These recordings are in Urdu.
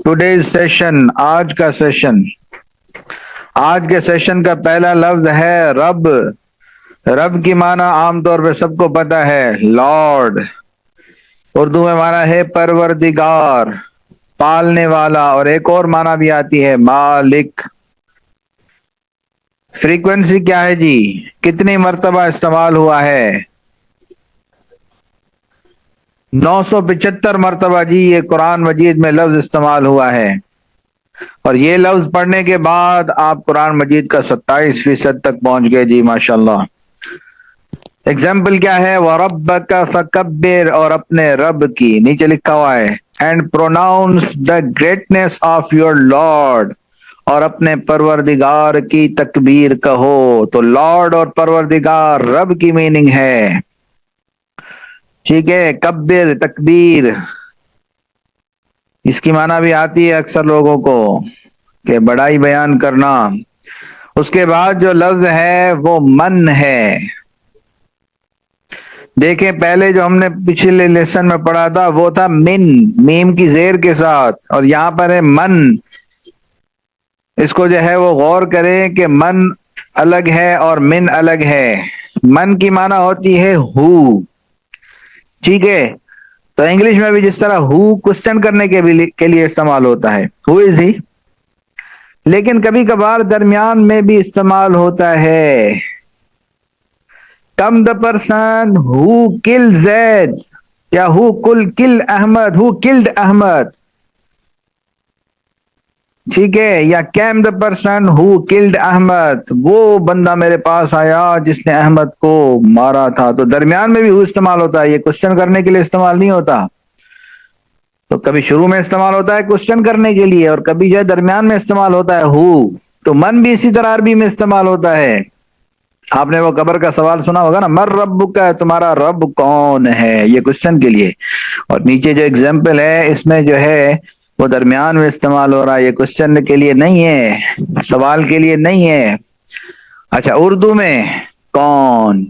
ٹوڈیز سیشن، آج کے سیشن کا پہلا لفظ ہے رب۔ رب کی معنی عام طور پہ سب کو پتا ہے لارڈ، اردو میں معنی ہے پروردگار، پالنے والا، اور ایک اور معنی بھی آتی ہے مالک۔ فریکوینسی کیا ہے جی؟ کتنی مرتبہ استعمال ہوا ہے؟ 975 مرتبہ جی یہ قرآن مجید میں لفظ استعمال ہوا ہے، اور یہ لفظ پڑھنے کے بعد آپ قرآن مجید کا 27% تک پہنچ گئے جی، ماشاءاللہ۔ ایگزامپل کیا ہے؟ وَرَبَّكَ فَكَبِّرْ، اور اپنے رب کی، نیچے لکھا ہوا ہے and pronounce the greatness of your Lord، اور اپنے پروردگار کی تکبیر کہو۔ تو لارڈ اور پروردگار رب کی میننگ ہے، ٹھیک ہے۔ کبر، تکبیر، اس کی معنی بھی آتی ہے اکثر لوگوں کو کہ بڑائی بیان کرنا۔ اس کے بعد جو لفظ ہے وہ من ہے۔ دیکھیں پہلے جو ہم نے پچھلے لیسن میں پڑھا تھا وہ تھا من، میم کی زیر کے ساتھ، اور یہاں پر ہے من۔ اس کو جو ہے وہ غور کریں کہ من الگ ہے اور من الگ ہے۔ من کی معنی ہوتی ہے ہو، ٹھیک ہے۔ تو انگلش میں بھی جس طرح ہو کوسچن کرنے کے لیے استعمال ہوتا ہے، ہو از ہی، لیکن کبھی کبھار درمیان میں بھی استعمال ہوتا ہے۔ کم دا پرسن ہو کل زید، یا ہو کل احمد، ہو کلڈ احمد، ٹھیک ہے۔ یا came the person who called Ahmed, وہ بندہ میرے پاس آیا جس نے احمد کو مارا تھا۔ تو درمیان میں بھی ہو استعمال ہوتا ہے، یہ کوسچن کرنے کے لیے استعمال نہیں ہوتا۔ تو کبھی شروع میں استعمال ہوتا ہے کوسچن کرنے کے لیے، اور کبھی جو ہے درمیان میں استعمال ہوتا ہے ہو۔ تو من بھی اسی طرح عربی میں استعمال ہوتا ہے۔ آپ نے وہ قبر کا سوال سنا ہوگا نا، مر رب کا، تمہارا رب کون ہے، یہ کوسچن کے لیے۔ اور نیچے جو ایگزامپل ہے اس میں جو ہے وہ درمیان میں استعمال ہو رہا ہے، یہ کوسچن کے لیے نہیں ہے، سوال کے لیے نہیں ہے۔ اچھا، اردو میں کون،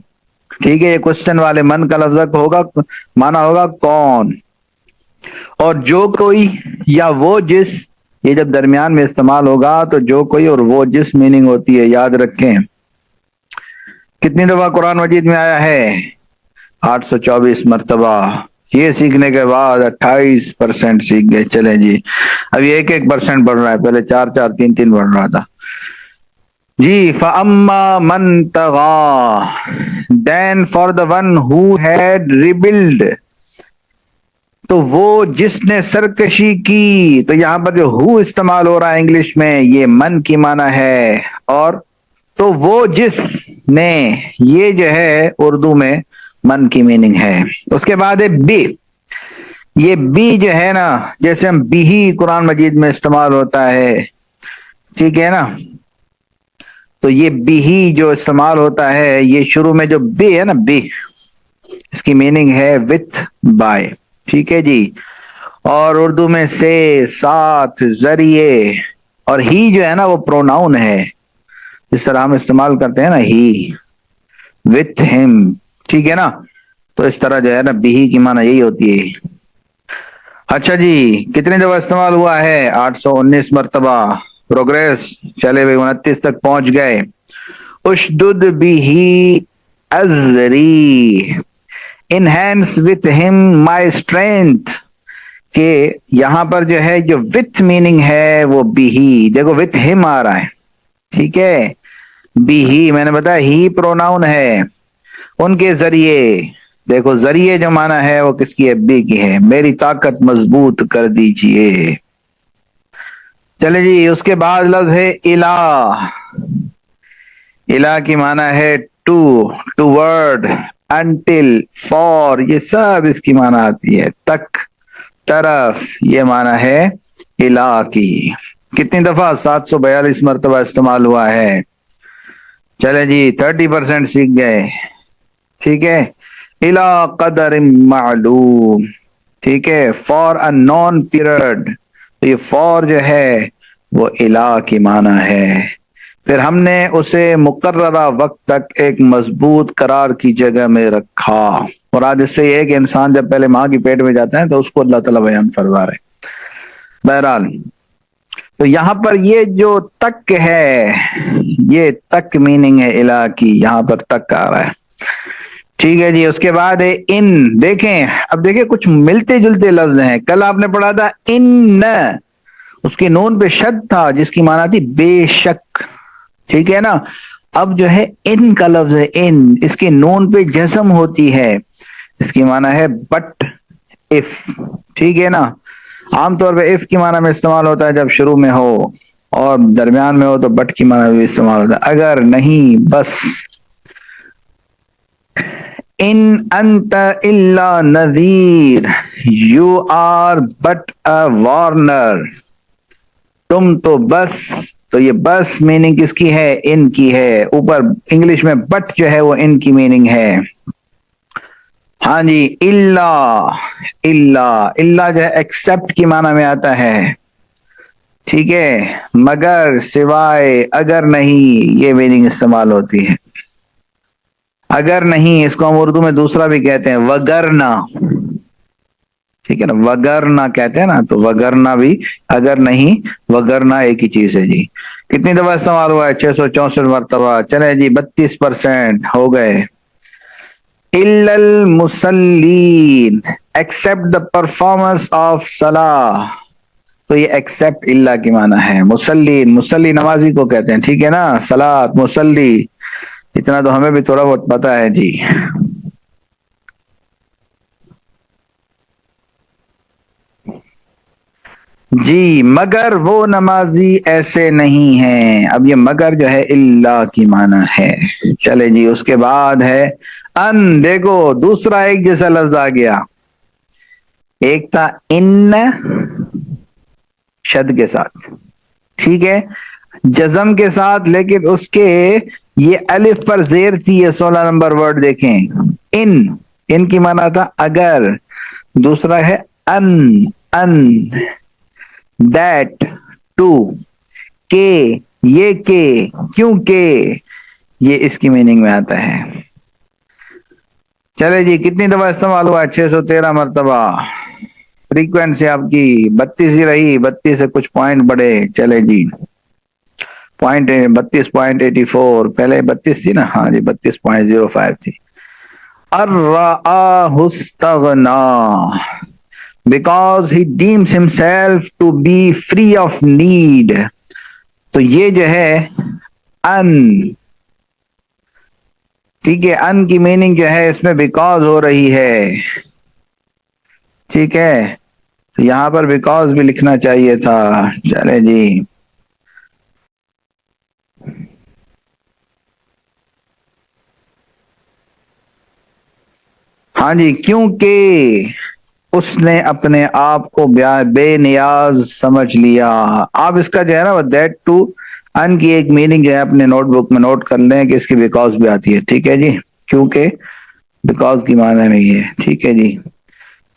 ٹھیک ہے، یہ کوسچن والے من کا لفظ ہوگا، مانا ہوگا کون۔ اور جو کوئی یا وہ جس، یہ جب درمیان میں استعمال ہوگا تو جو کوئی اور وہ جس میننگ ہوتی ہے، یاد رکھیں۔ کتنی دفعہ قرآن مجید میں آیا ہے؟ 824 مرتبہ۔ یہ سیکھنے کے بعد 28% سیکھ گئے۔ چلیں جی، ابھی 1% بڑھ رہا ہے، پہلے 4 4 3 3 بڑھ رہا تھا جی۔ فَأَمَّا مَن طَغَىٰ، then for the one who had rebelled، تو وہ جس نے سرکشی کی۔ تو یہاں پر جو ہو استعمال ہو رہا ہے انگلش میں، یہ من کی معنی ہے، اور تو وہ جس نے، یہ جو ہے اردو میں من کی میننگ ہے۔ اس کے بعد ہے بی۔ یہ بی جو ہے نا، جیسے ہم بھی ہی قرآن مجید میں استعمال ہوتا ہے، ٹھیک ہے نا۔ تو یہ بھی ہی جو استعمال ہوتا ہے، یہ شروع میں جو بی ہے نا، بی، اس کی میننگ ہے وتھ، بائی، ٹھیک ہے جی۔ اور اردو میں سے، ساتھ، ذریعے، اور ہی جو ہے نا وہ پروناؤن ہے، جس طرح ہم استعمال کرتے ہیں نا ہی، وتھ ہم، ٹھیک ہے نا۔ تو اس طرح جو ہے نا بھی کی معنی یہی ہوتی ہے۔ اچھا جی، کتنی دفعہ استعمال ہوا ہے؟ 819 مرتبہ۔ پروگریس، چلے بھائی 29 تک پہنچ گئے۔ اشدد بھی ازری، enhance with him my strength, کہ یہاں پر جو ہے جو وتھ میننگ ہے وہ بھی ہی، دیکھو وتھ ہم آ رہا ہے، ٹھیک ہے۔ بھی ہی میں نے بتایا ہی پروناؤن ہے، ان کے ذریعے، دیکھو ذریعے جو معنی ہے وہ کس کی ہے؟ بی کی ہے۔ میری طاقت مضبوط کر دیجئے۔ چلے جی، اس کے بعد لفظ ہے الہ۔ الہ کی معنی ہے to, toward, until, for, یہ سب اس کی معنی آتی ہے۔ تک، طرف، یہ معنی ہے الہ کی۔ کتنی دفعہ؟ 742 مرتبہ استعمال ہوا ہے۔ چلے جی 30% سیکھ گئے، ٹھیک ہے۔ الى قدر معلوم، ٹھیک ہے، فار اے نون پیریڈ، یہ فار جو ہے وہ الہ کی معنی ہے۔ پھر ہم نے اسے مقررہ وقت تک ایک مضبوط قرار کی جگہ میں رکھا۔ اور آج اس سے یہ ہے کہ انسان جب پہلے ماں کی پیٹ میں جاتا ہے تو اس کو اللہ تعالیٰ بیان فرما رہے۔ بہرحال تو یہاں پر یہ جو تک ہے یہ تک میننگ ہے الہ کی، یہاں پر تک آ رہا ہے، ٹھیک ہے جی۔ اس کے بعد ہے ان، دیکھیں اب دیکھیں کچھ ملتے جلتے لفظ ہیں۔ کل آپ نے پڑھا تھا ان، اس کی نون پہ شد تھا جس کی معنی تھی بے شک، ٹھیک ہے نا۔ اب جو ہے ان کا لفظ ہے ان، اس کی نون پہ جزم ہوتی ہے، اس کی معنی ہے بٹ اف، ٹھیک ہے نا۔ عام طور پہ اف کی معنی میں استعمال ہوتا ہے جب شروع میں ہو، اور درمیان میں ہو تو بٹ کی معنی میں بھی استعمال ہوتا ہے، اگر نہیں بس۔ ان انت الا نذیر you are but a warner, تم تو بس، تو یہ بس میننگ کس کی ہے؟ ان کی ہے۔ اوپر انگلش میں بٹ جو ہے وہ ان کی میننگ ہے۔ ہاں جی، اللہ جو ہے ایکسپٹ کی معنی میں آتا ہے، ٹھیک ہے، مگر، سوائے، اگر نہیں، یہ میننگ استعمال ہوتی ہے۔ اگر نہیں، اس کو ہم اردو میں دوسرا بھی کہتے ہیں وگرنا، ٹھیک ہے نا، وگرنا کہتے ہیں نا، تو وگرنا بھی اگر نہیں، وگرنا ایک ہی چیز ہے جی۔ کتنی دفعہ استعمال ہوا ہے؟ 664 مرتبہ۔ چلے جی 32% ہو گئے۔ الا المصلین ایکسپٹ دا پرفارمنس آف صلاح، تو یہ ایکسپٹ اللہ کی معنی ہے۔ مسلین، مسلی نمازی کو کہتے ہیں، ٹھیک ہے نا، صلاۃ، مسلی، اتنا تو ہمیں بھی تھوڑا بہت پتا ہے جی۔ جی مگر وہ نمازی ایسے نہیں ہیں، اب یہ مگر جو ہے اللہ کی معنی ہے۔ چلے جی اس کے بعد ہے ان، دیکھو دوسرا ایک جیسا لفظ آ گیا، ایک تھا ان شد کے ساتھ، ٹھیک ہے، جزم کے ساتھ، لیکن اس کے یہ الف پر زیر تھی، یہ 16 نمبر ورڈ دیکھیں، ان کی معنی تھا اگر، دوسرا ہے ان دیٹ، ٹو، کہ، یہ کہ، کیونکہ، یہ اس کی میننگ میں آتا ہے۔ چلے جی کتنی دفعہ استعمال ہوا ہے؟ 613 مرتبہ۔ فریکوینسی آپ کی 32 ہی رہی، 32 سے کچھ پوائنٹ بڑھے۔ چلے جی پوائنٹ 32.84، پہلے 32 تھی نا، ہاں جی 32.05 تھی۔ الرآہ استغنا because he deems himself to be free of need، تو یہ جو ہے ان، ٹھیک ہے، ان کی میننگ جو ہے اس میں بیکاز ہو رہی ہے، ٹھیک ہے، تو یہاں پر بیکاز بھی لکھنا چاہیے تھا۔ چلے جی ہاں جی، کیونکہ اس نے اپنے آپ کو بے نیاز سمجھ لیا۔ آپ اس کا جو ہے نا دیٹ ٹو ان کی ایک میننگ جو ہے اپنے نوٹ بک میں نوٹ کر لیں کہ اس کی بیکاز بھی آتی ہے، ٹھیک ہے جی، کیونکہ بیکاز کی معنی میں یہ ہے، ٹھیک ہے جی،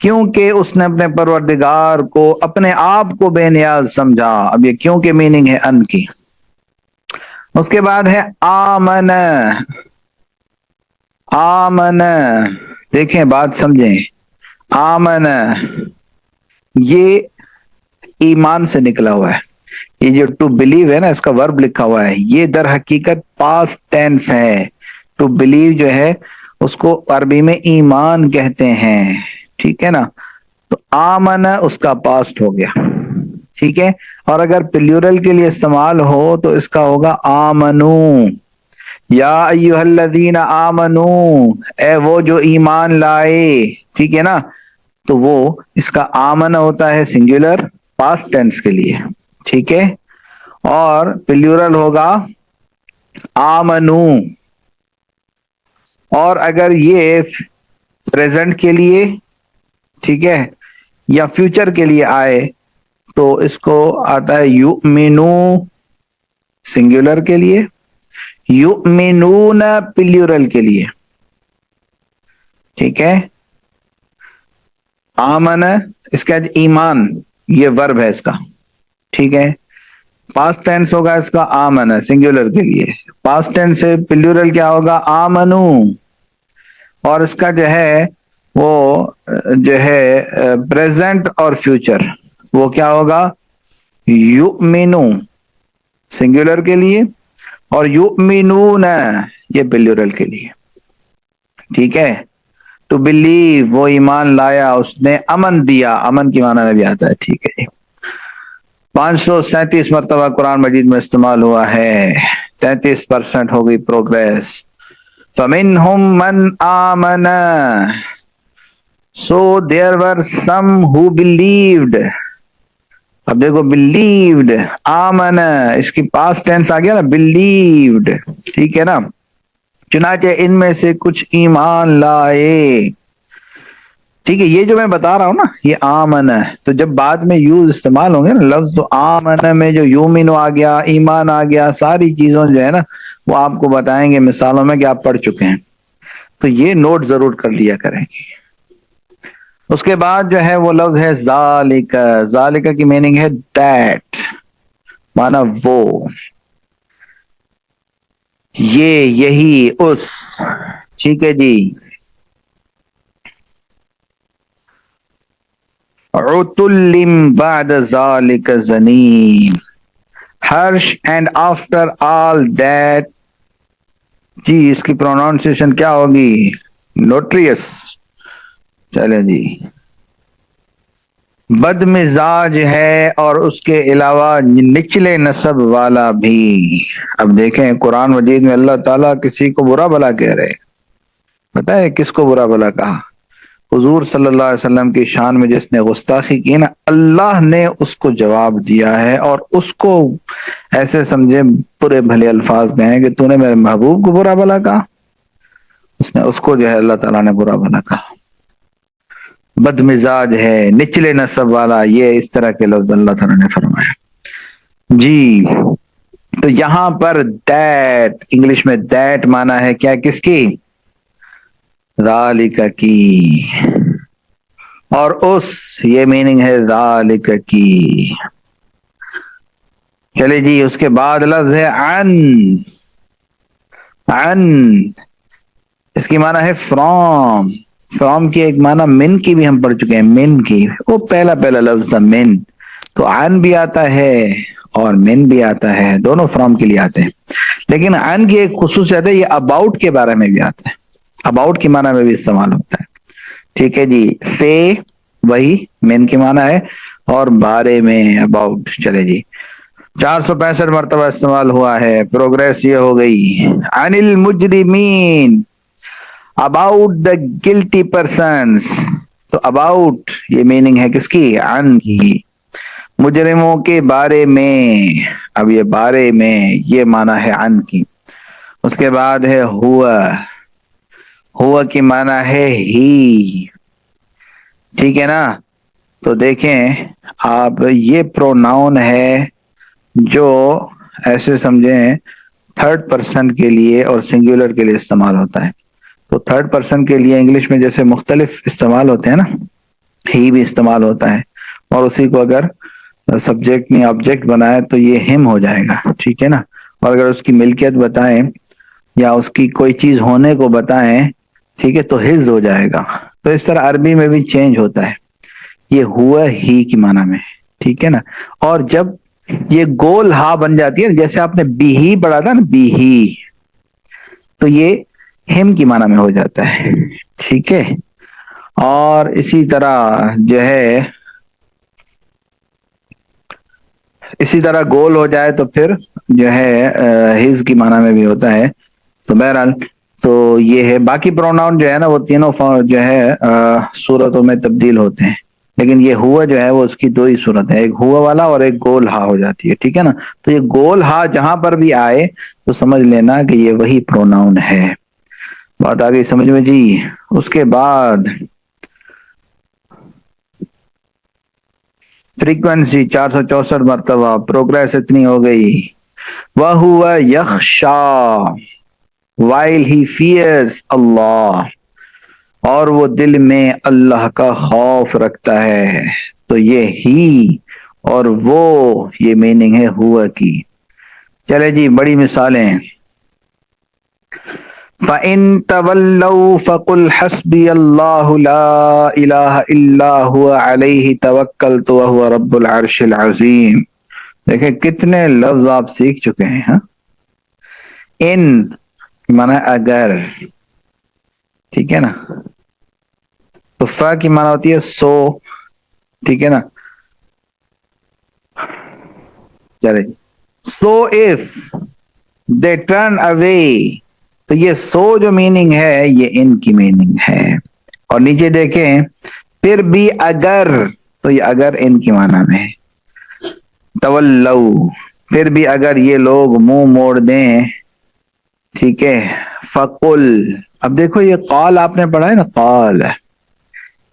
کیونکہ اس نے اپنے پروردگار کو اپنے آپ کو بے نیاز سمجھا۔ اب یہ کیونکہ میننگ ہے ان کی۔ اس کے بعد ہے آمن، آمن، دیکھیں بات سمجھیں، آمن یہ ایمان سے نکلا ہوا ہے، یہ جو ٹو بلیو ہے نا، اس کا ورب لکھا ہوا ہے، یہ در حقیقت پاسٹ ٹینس ہے۔ ٹو بلیو جو ہے اس کو عربی میں ایمان کہتے ہیں، ٹھیک ہے نا، تو آمن اس کا پاسٹ ہو گیا، ٹھیک ہے، اور اگر پلیورل کے لیے استعمال ہو تو اس کا ہوگا آمنو، یا ایھا الذین آمنو، اے وہ جو ایمان لائے، ٹھیک ہے نا، تو وہ اس کا آمن ہوتا ہے سنگولر پاسٹ ٹینس کے لیے، ٹھیک ہے، اور پلیورل ہوگا آمنو، اور اگر یہ پریزنٹ کے لیے، ٹھیک ہے، یا فیوچر کے لیے آئے تو اس کو آتا ہے یؤمنو سنگولر کے لیے، یؤمنون پلیورل کے لیے، ٹھیک ہے، آمن اس کا ایمان، یہ ورب ہے اس کا، ٹھیک ہے، پاسٹ ٹینس ہوگا اس کا آمن سنگولر کے لیے، پاسٹ ٹینس سے پلیورل کیا ہوگا؟ آمنو، اور اس کا جو ہے وہ جو ہے پریزنٹ اور فیوچر وہ کیا ہوگا؟ یؤمنو سنگولر کے لیے، اور یؤمنون یہ پلورل کے لیے، ٹھیک ہے؟ ٹو بلیو وہ ایمان لایا، اس نے امن دیا، امن کی معنی میں بھی آتا ہے، ٹھیک ہے؟ 537 مرتبہ قرآن مجید میں استعمال ہوا ہے، 33% ہو گئی پروگریس۔ فَمِنْهُمْ مَنْ آمَنَ So there were some who believed۔ اب دیکھو believed، آمن اس کی past tense آ گیا نا، believed، ٹھیک ہے نا؟ چنانچہ ان میں سے کچھ ایمان لائے، ٹھیک ہے؟ یہ جو میں بتا رہا ہوں نا یہ آمن ہے، تو جب بعد میں یوز استعمال ہوں گے نا لفظ، تو آمن میں جو یومن آ گیا، ایمان آ گیا، ساری چیزوں جو ہے نا وہ آپ کو بتائیں گے مثالوں میں کہ آپ پڑھ چکے ہیں، تو یہ نوٹ ضرور کر لیا کریں گے۔ اس کے بعد جو ہے وہ لفظ ہے ذالک، ذالک کی میننگ ہے دیٹ، مانا وہ، یہ، یہی، اس، ٹھیک ہے جی؟ عُتُلٍ بعد ذالک زنیم، harsh and after all that, جی اس کی پروناؤنسیشن کیا ہوگی؟ نوٹریس، چلیں جی۔ بد مزاج ہے اور اس کے علاوہ نچلے نسب والا بھی۔ اب دیکھیں قرآن مجید میں اللہ تعالیٰ کسی کو برا بھلا کہہ رہے، پتہ ہے کس کو برا بھلا کہا؟ حضور صلی اللہ علیہ وسلم کی شان میں جس نے گستاخی کی نا، اللہ نے اس کو جواب دیا ہے، اور اس کو ایسے سمجھے برے بھلے الفاظ کہیں کہ تو نے میرے محبوب کو برا بھلا کہا، اس کو جو ہے اللہ تعالیٰ نے برا بھلا کہا، بد مزاج ہے، نچلے نسب والا، یہ اس طرح کے لفظ اللہ تعالیٰ نے فرمایا جی۔ تو یہاں پر دیٹ، انگلش میں دیٹ مانا ہے کیا؟ کس کی؟ ذالک کی، اور اس، یہ میننگ ہے ذالک کی۔ چلے جی، اس کے بعد لفظ ہے عن، عن اس کی معنی ہے فرام، فرام کی ایک معنی من کی بھی ہم پڑھ چکے ہیں، من کی، وہ پہلا لفظ تھا من، تو عن بھی آتا ہے اور من بھی آتا ہے، دونوں فرام کے لیے آتے ہیں، لیکن عن کی ایک خصوصیت ہے یہ اباؤٹ کے بارے میں بھی آتا ہے، اباؤٹ کی معنی میں بھی استعمال ہوتا ہے، ٹھیک ہے جی؟ سے وہی من کی معنی ہے، اور بارے میں اباؤٹ۔ چلے جی، 465 مرتبہ استعمال ہوا ہے، پروگریس یہ ہو گئی۔ عن المجرمین، about the guilty persons، تو about یہ میننگ ہے کس کی؟ عن کی، مجرموں کے بارے میں، اب یہ بارے میں یہ معنی ہے عن کی۔ اس کے بعد ہے ہوا، ہوا کی معنی ہے ہی، ٹھیک ہے نا؟ تو دیکھیں آپ یہ پروناؤن ہے جو ایسے سمجھیں تھرڈ پرسن کے لیے اور سنگولر کے لیے استعمال ہوتا ہے، تو تھرڈ پرسن کے لیے انگلش میں جیسے مختلف استعمال ہوتے ہیں نا، ہی بھی استعمال ہوتا ہے، اور اسی کو اگر سبجیکٹ نہیں آبجیکٹ بنائے تو یہ ہم ہو جائے گا، ٹھیک ہے نا؟ اور اگر اس کی ملکیت بتائیں یا اس کی کوئی چیز ہونے کو بتائیں، ٹھیک ہے، تو ہز ہو جائے گا، تو اس طرح عربی میں بھی چینج ہوتا ہے، یہ ہوا ہی کی معنی میں، ٹھیک ہے نا؟ اور جب یہ گول ہا بن جاتی ہے، جیسے آپ نے بی ہی پڑھا تھا نا، بی ہی، تو یہ ہم کی معنی میں ہو جاتا ہے، ٹھیک ہے؟ اور اسی طرح جو ہے، اسی طرح گول ہو جائے تو پھر جو ہے ہز کی معنی میں بھی ہوتا ہے، تو بہرحال تو یہ ہے، باقی پروناؤن جو ہے نا وہ تینوں جو ہے صورتوں میں تبدیل ہوتے ہیں، لیکن یہ ہوا جو ہے وہ اس کی دو ہی صورت ہے، ایک ہوا والا اور ایک گول ہا ہو جاتی ہے، ٹھیک ہے نا؟ تو یہ گول ہا جہاں پر بھی آئے تو سمجھ لینا کہ یہ وہی پروناؤن ہے، بات آ گئی سمجھ میں جی؟ اس کے بعد فریکوینسی 464 مرتبہ، پروگریس اتنی ہو گئی۔ وَهُوَ يَخْشَى while he fears اللہ، اور وہ دل میں اللہ کا خوف رکھتا ہے، تو یہ ہی اور وہ یہ میننگ ہے ہوا کی۔ چلے جی، بڑی مثالیں، فَإِن تَوَلَّوْا فَقُلْ حَسْبِيَ اللَّهُ لَا إِلَٰهَ إِلَّا هُوَ عَلَيْهِ تَوَكَّلْتُ وَهُوَ رَبُّ الْعَرْشِ الْعَظِيمِ. دیکھیں کتنے لفظ آپ سیکھ چکے ہیں. ہاں، ان مانا اگر، ٹھیک ہے نا. تو فا کی مانا ہوتی ہے سو، ٹھیک ہے نا. چلے جی. So if they turn away, تو یہ سو جو میننگ ہے یہ ان کی میننگ ہے. اور نیچے دیکھیں پھر بھی اگر، تو یہ اگر ان کی معنی میں ہے. تولو، پھر بھی اگر یہ لوگ منہ موڑ دیں، ٹھیک ہے. فقل، اب دیکھو یہ قال آپ نے پڑھا ہے نا، قال،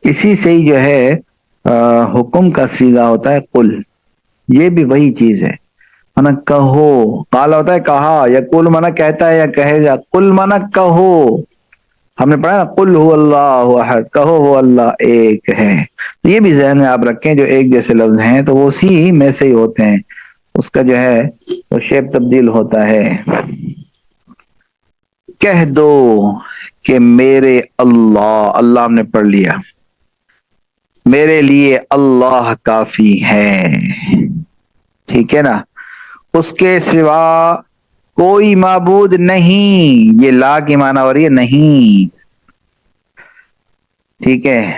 اسی سے ہی جو ہے حکم کا صیغہ ہوتا ہے قل. یہ بھی وہی چیز ہے. مانا کہو، قال ہوتا ہے کہا، یا قل مانا کہتا ہے یا کہے گا، قل مانا کہو. ہم نے پڑھا نا قل هو اللہ احد، کہو وہ اللہ ایک ہے. یہ بھی ذہن میں آپ رکھیں، جو ایک جیسے لفظ ہیں تو وہ اسی میں سے ہی ہوتے ہیں، اس کا جو ہے وہ شیپ تبدیل ہوتا ہے. کہہ دو کہ میرے اللہ، اللہ ہم نے پڑھ لیا، میرے لیے اللہ کافی ہے، ٹھیک ہے نا. اس کے سوا کوئی معبود نہیں. یہ لا کی معنی ہو رہی ہے نہیں، ٹھیک ہے.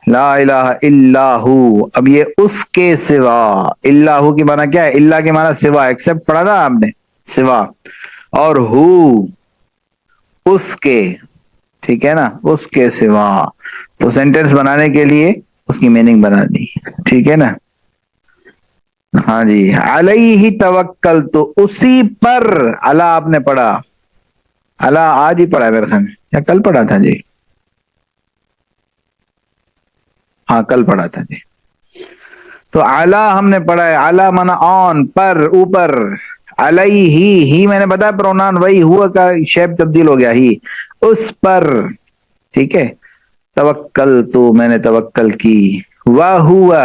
لا الہ الا ہو. اب یہ اس کے سوا، الا ہو کی معنی کیا ہے؟ اللہ کے معنی سوا، ایکسپٹ پڑھا تھا آپ نے، سوا. اور ہو اس کے، ٹھیک ہے نا، اس کے سوا. تو سینٹینس بنانے کے لیے اس کی میننگ بنا دی، ٹھیک ہے نا. ہاں جی. علیہ توکل، تو اسی پر. اللہ آپ نے پڑھا، اللہ آج ہی پڑھا ہے میرے خیال میں، یا کل پڑھا تھا جی؟ ہاں کل پڑھا تھا جی. تو اعلی ہم نے پڑھا ہے، اعلی مانا آن، پر، اوپر. علیہ ہی میں نے بتایا پرونان وہی، ہوا کا شیپ تبدیل ہو گیا، ہی اس پر، ٹھیک ہے. توکل تو میں نے توکل کی. واہ ہوا،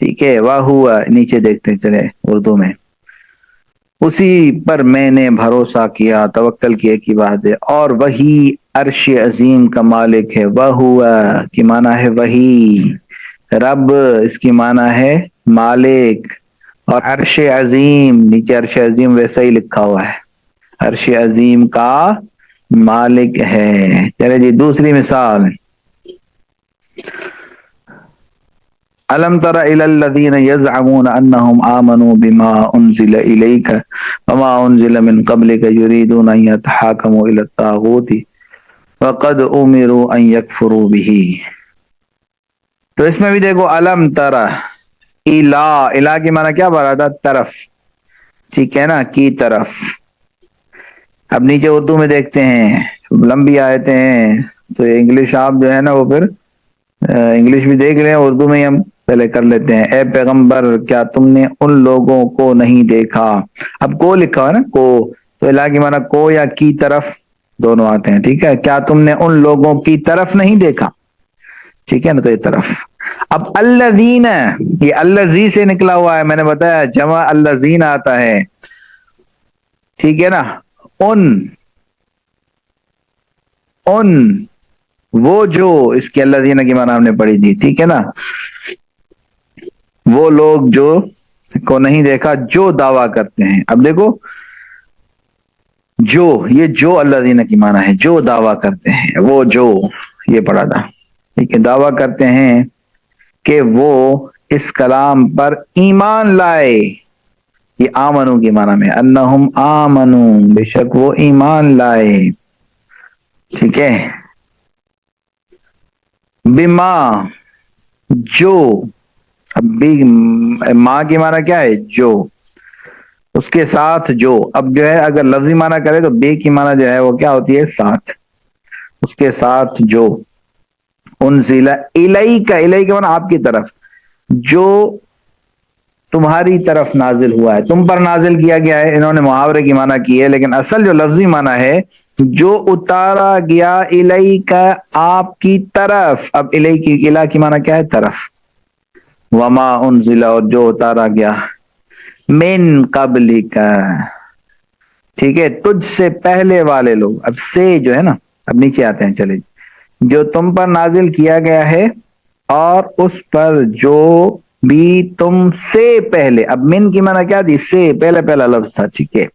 ٹھیک ہے. واہ ہوا نیچے دیکھتے چلے اردو میں. اسی پر میں نے بھروسہ کیا، توکل کی ایک ہی بات ہے. اور وہی عرش عظیم کا مالک ہے. وہ ہوا کی معنی ہے وہی. رب اس کی معنی ہے مالک. اور عرش عظیم، نیچے عرش عظیم ویسا ہی لکھا ہوا ہے، عرش عظیم کا مالک ہے. چلے جی دوسری مثال. الم تر الى الذين يزعمون انهم امنوا بما انزل اليك وما انزل من قبلك يريدون ان يتحاكموا الى الطاغوت وقد امروا ان يكفروا به. تو اس میں بھی دیکھو الم تر، الا کی معنی کیا بڑھا تھا؟ طرف، ٹھیک ہے نا، کی طرف. اب نیچے اردو میں دیکھتے ہیں، لمبی آیتیں ہیں تو انگلش آپ جو ہے نا وہ پھر انگلش بھی دیکھ لیں، اردو میں ہی ہم پہلے کر لیتے ہیں. اے پیغمبر کیا تم نے ان لوگوں کو نہیں دیکھا. اب کو لکھا ہوا ہے نا، کو، تو الہ کی معنی کو یا کی طرف دونوں آتے ہیں، ٹھیک ہے. کیا تم نے ان لوگوں کی طرف نہیں دیکھا، ٹھیک ہے نا، تو یہ طرف. اب الذین، یہ الذی سے نکلا ہوا ہے، میں نے بتایا جمع الذین آتا ہے، ٹھیک ہے نا. ان وہ جو، اس کی الذین کی معنی ہم نے پڑھی تھی، ٹھیک ہے نا. وہ لوگ جو کو نہیں دیکھا جو دعویٰ کرتے ہیں. اب دیکھو جو، یہ جو الذین کی معنی ہے جو دعویٰ کرتے ہیں، وہ جو یہ پڑھا تھا، ٹھیک ہے. دعویٰ کرتے ہیں کہ وہ اس کلام پر ایمان لائے. یہ آمنو کی معنی میں، انہم آمنو، بے شک وہ ایمان لائے، ٹھیک ہے. بما، جو. اب بھی ماں کی معنی کیا ہے؟ جو، اس کے ساتھ جو. اب جو ہے اگر لفظی معنی کرے تو بے کی معنی جو ہے وہ کیا ہوتی ہے؟ ساتھ، اس کے ساتھ جو. انزل الیک، الیک معنی آپ کی طرف، جو تمہاری طرف نازل ہوا ہے، تم پر نازل کیا گیا ہے. انہوں نے محاورے کی معنی کی ہے، لیکن اصل جو لفظی معنی ہے جو اتارا گیا، الیک آپ کی طرف. اب الیک کی، الہ کی معنی کیا ہے؟ طرف. وما انزل، اور جو اتارا گیا، من قبلک ٹھیک ہے، تجھ سے پہلے والے لوگ، اب سے جو ہے نا، اب نیچے آتے ہیں، چلے، جو تم پر نازل کیا گیا ہے اور اس پر جو بھی تم سے پہلے، اب من کی معنی کیا تھی؟ سے پہلے پہلا لفظ تھا، ٹھیک ہے،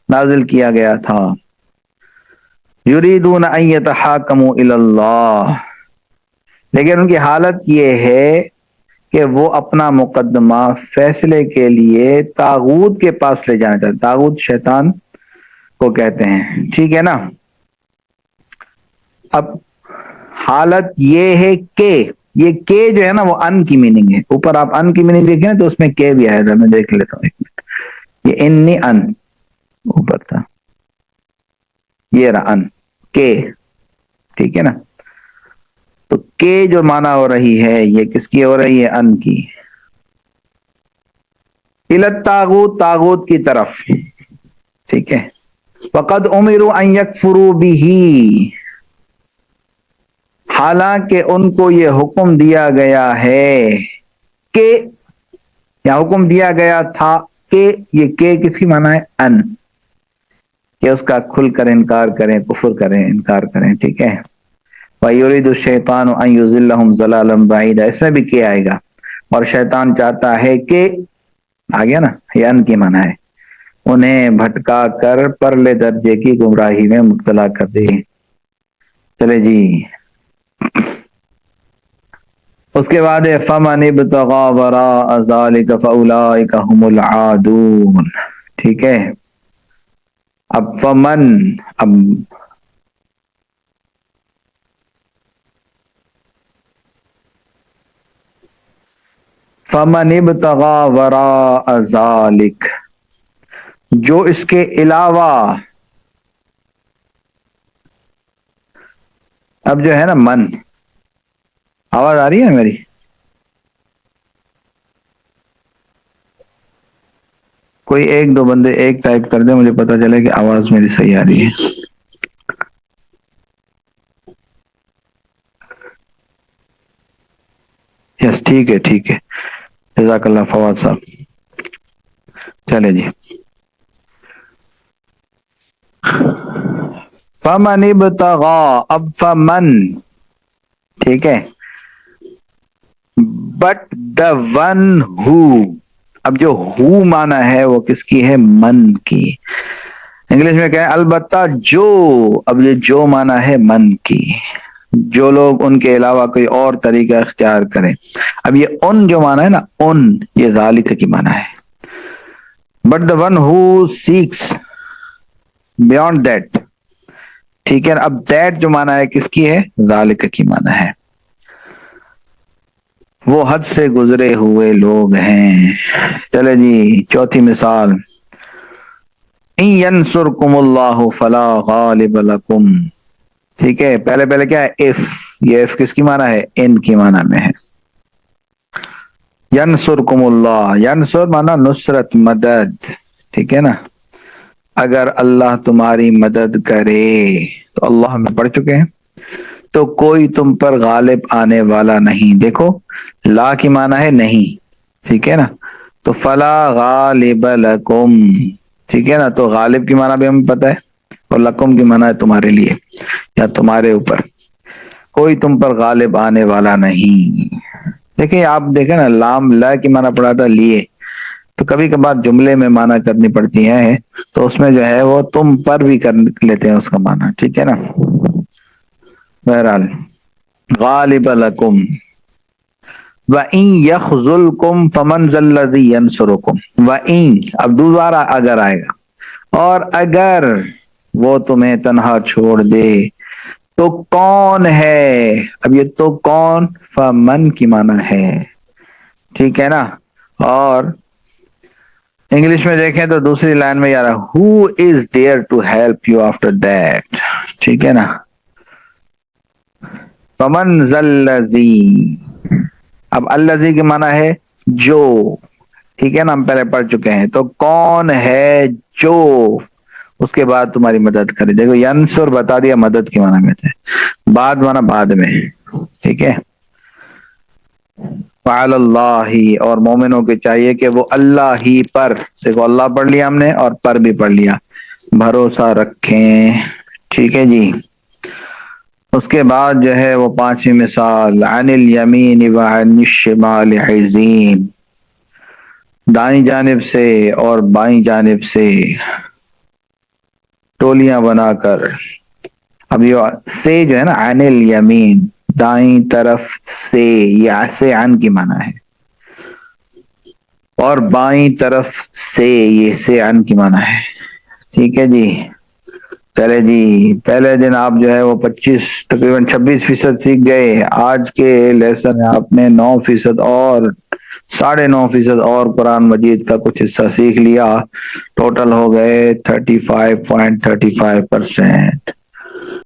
نازل کیا گیا تھا. یریدون ان یتحاکموا الی اللہ، لیکن ان کی حالت یہ ہے کہ وہ اپنا مقدمہ فیصلے کے لیے طاغوت کے پاس لے جانا چاہتے. طاغوت شیطان کو کہتے ہیں، ٹھیک ہے نا. اب حالت یہ ہے کہ یہ کے جو ہے نا وہ ان کی میننگ ہے. اوپر آپ ان کی میننگ دیکھیں تو اس میں کے بھی آیا تھا، میں دیکھ لیتا ہوں ایک منٹ. یہ انی ان اوپر تھا، یہ رہا ان کے، ٹھیک ہے نا. تو کے جو معنی ہو رہی ہے یہ کس کی ہو رہی ہے؟ ان کی. الت طاغوت، طاغوت کی طرف، ٹھیک ہے. وقد امروا ان یکفروا به، حالانکہ ان کو یہ حکم دیا گیا ہے کہ، یا حکم دیا گیا تھا کہ، یہ کہ کس کی معنی ہے؟ ان، کہ اس کا کھل کر انکار کریں، کفر کریں، انکار کریں، ٹھیک ہے. وَيُرِيدُ الشَّيْطَانُ أَن يُضِلَّهُمْ ضَلَالًا بَعِيدًا، اس میں بھی کیا آئے گا. اور شیطان چاہتا ہے کہ، آ گیا نا، یہ ان کی معنی ہے، انہیں بھٹکا کر پرلے درجے کی گمراہی میں مبتلا کر دے. چلے جی، اس کے بعد فَمَنِ ابْتَغَىٰ وَرَاءَ ذَٰلِكَ فَأُولَٰئِكَ هُمُ الْعَادُونَ، ٹھیک ہے. اب فمن، اب فَمَنِ ابْتَغَىٰ وَرَاءَ ذَٰلِكَ، جو اس کے علاوہ، اب جو ہے نا من، آواز آ رہی ہے میری؟ کوئی ایک دو بندے ایک ٹائپ کر دیں، مجھے پتا چلے کہ آواز میری صحیح آ رہی ہے. یس، ٹھیک ہے، ٹھیک ہے، جزاک اللہ فواد صاحب. چلے جی، فمن ابتغا، اب فمن، ٹھیک ہے. بٹ دا ون ہو، اب جو ہو مانا ہے وہ کس کی ہے؟ من کی. انگلش میں کہیں البتہ جو، اب یہ جو مانا ہے من کی، جو لوگ ان کے علاوہ کوئی اور طریقہ اختیار کریں. اب یہ ان جو مانا ہے نا، ان، یہ ذالک کی مانا ہے. But the one who sex beyond that, ٹھیک ہے. اب دیٹ جو مانا ہے کس کی ہے؟ ذالک کی مانا ہے. وہ حد سے گزرے ہوئے لوگ ہیں. چلے جی، چوتھی مثال. ان ینصرکم اللہ فلا غالب لکم، ٹھیک ہے. پہلے پہلے کیا ہے؟ اف، یہ اف کس کی معنی ہے؟ ان کی معنی میں ہے. ینصرکم اللہ، ینصر معنی نصرت، مدد، ٹھیک ہے نا. اگر اللہ تمہاری مدد کرے، تو اللہ ہم پڑھ چکے ہیں، تو کوئی تم پر غالب آنے والا نہیں. دیکھو، لا کی معنی ہے نہیں، ٹھیک ہے نا. تو فلا غالب لکم، ٹھیک ہے نا. تو غالب کی معنی بھی ہمیں پتہ ہے، اور لکم کی معنی ہے تمہارے لیے یا تمہارے اوپر. کوئی تم پر غالب آنے والا نہیں. دیکھیں، آپ دیکھیں نا، لام لا کی معنی پڑا تھا لیے، تو کبھی کبھار جملے میں معنی کرنی پڑتی ہیں، تو اس میں جو ہے وہ تم پر بھی کر لیتے ہیں اس کا معنی، ٹھیک ہے نا. بہرحال، غالب لکم وَإِن يَخْذُلْكُمْ فَمَنْ ذَا الَّذِي يَنْصُرُكُمْ. وَإِن، اب دوبارہ اگر آئے گا، اور اگر وہ تمہیں تنہا چھوڑ دے تو کون ہے؟ اب یہ تو کون، فمن کی معنی ہے، ٹھیک ہے نا. اور انگلش میں دیکھیں تو دوسری لائن میں یار who is there to help you after that، ٹھیک ہے نا. فمن ذا الذی، اب الذی کی معنی ہے جو، ٹھیک ہے نا، ہم پہلے پڑھ چکے ہیں. تو کون ہے جو اس کے بعد تمہاری مدد کرے؟ دیکھو، ینصر بتا دیا مدد کی معنی میں تھے، بعد معنی بعد میں، ٹھیک ہے. وعلی اللہ، اور مومنوں کے چاہیے کہ وہ اللہ ہی پر، دیکھو اللہ پڑھ لیا ہم نے اور پر بھی پڑھ لیا، بھروسہ رکھیں. ٹھیک ہے جی. اس کے بعد جو ہے وہ پانچویں مثال عن الیمین وعن الشمال حزین، دائیں جانب سے اور بائیں جانب سے ٹولیاں بنا کر. اب یہ سے جو ہے نا عن الیمین دائیں طرف سے، یہ سے عن کی معنی ہے، اور بائیں طرف سے یہ سے عن کی معنی ہے. ٹھیک ہے جی. چلے جی، پہلے دن آپ جو ہے وہ 26% سیکھ گئے. آج کے لیسن میں آپ نے 9% اور 9.5% اور قرآن مجید کا کچھ حصہ سیکھ لیا. ٹوٹل ہو گئے 35.35%.